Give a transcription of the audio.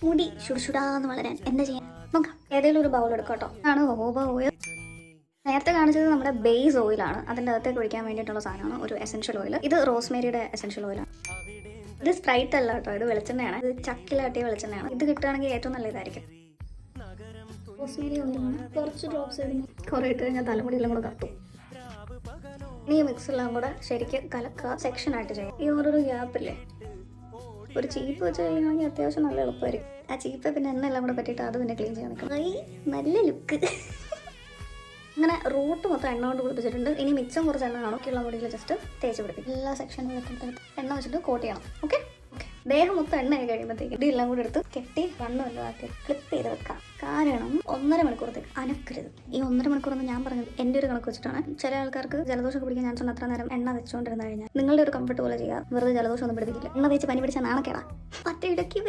മുടി ശുടുശുടാന്ന് വളരാൻ എന്താ ചെയ്യാൻ നോക്കാം. ഏതെങ്കിലും ഒരു ബൗൾ എടുക്കാം കേട്ടോ. ആണ് ഓവ ഓയിൽ. നേരത്തെ കാണിച്ചത് നമ്മുടെ ബേസ് ഓയിലാണ്. അതിൻ്റെ അകത്തേക്ക് ഒഴിക്കാൻ വേണ്ടിയിട്ടുള്ള സാധനമാണ് ഒരു എസെൻഷ്യൽ ഓയിൽ. ഇത് റോസ്മേരിയുടെ എസെൻഷ്യൽ ഓയിലാണ്. ഇത് സ്പ്രൈറ്റ് അല്ല കേട്ടോ, ഇത് വെളിച്ചെണ്ണയാണ്. ഇത് ചക്കിലാട്ടിയ വെളിച്ചെണ്ണയാണ്. ഇത് കിട്ടുകയാണെങ്കിൽ ഏറ്റവും നല്ല ഇതായിരിക്കും. റോസ്മേരി ഓയിലാണ്. കുറച്ച് ഡ്രോപ്സ് ഇടുന്നു. കുറേ ഇട്ട് കഴിഞ്ഞാൽ തലമുടിയെല്ലാം കൂടെ കത്തും. ഇനി ഈ മിക്സെല്ലാം കൂടെ ശരിക്കും കലക്കുക, സെക്ഷനായിട്ട് ചെയ്യും. ഈ ഓരോരോ ഗ്യാപ്പില്ലേ, ഒരു ചീപ്പ് വെച്ച് കഴിയുകയാണെങ്കിൽ അത്യാവശ്യം നല്ല എളുപ്പമായിരിക്കും. ആ ചീപ്പ് പിന്നെ എന്നെല്ലാം കൂടെ പറ്റിയിട്ട് അത് പിന്നെ ക്ലീൻ ചെയ്യാൻ നിൽക്കണം. നല്ല ലുക്ക്. അങ്ങനെ റൂട്ട് മൊത്തം എണ്ണ കൊണ്ട് കുളിപ്പിച്ചിട്ടുണ്ട്. ഇനി മിച്ചം കുറച്ച് എണ്ണ കാണും. ഉള്ള മുടിയിൽ ജസ്റ്റ് തേച്ച് പിടിപ്പിക്കും. എല്ലാ സെക്ഷനും എണ്ണ വെച്ചിട്ട് കോട്ട് ചെയ്യണം. Okay okay. ദേഹം മൊത്തം എണ്ണ ആയി കഴിയുമ്പോഴത്തേക്ക് ഇതെല്ലാം കൂടെ എടുത്ത് കെട്ടി കണ്ണ് വല്ലതാക്കി ക്ലിപ്പ് ചെയ്ത് വെക്കാം. കാരണം 1.5 മണിക്കൂറത്തേക്ക് അനക്കരുത്. ഈ 1.5 മണിക്കൂറെന്ന് ഞാൻ പറഞ്ഞത് എൻ്റെ ഒരു കണക്ക് വെച്ചിട്ടാണ്. ചില ആൾക്കാർക്ക് ജലദോഷം പിടിക്കാൻ ചാൻസ് ഉണ്ട്. അത്ര നേരം എണ്ണ വെച്ചുകൊണ്ടിരുന്നു കഴിഞ്ഞാൽ നിങ്ങളുടെ ഒരു കംഫർട്ട് പോലെ ചെയ്യുക. വെറുതെ ജലദോഷം ഒന്നും പിടിപ്പിക്കില്ല. എണ്ണ തേച്ച് പനി പിടിച്ചാൽ നാണക്കേടാ. പറ്റ ഇടയ്ക്ക്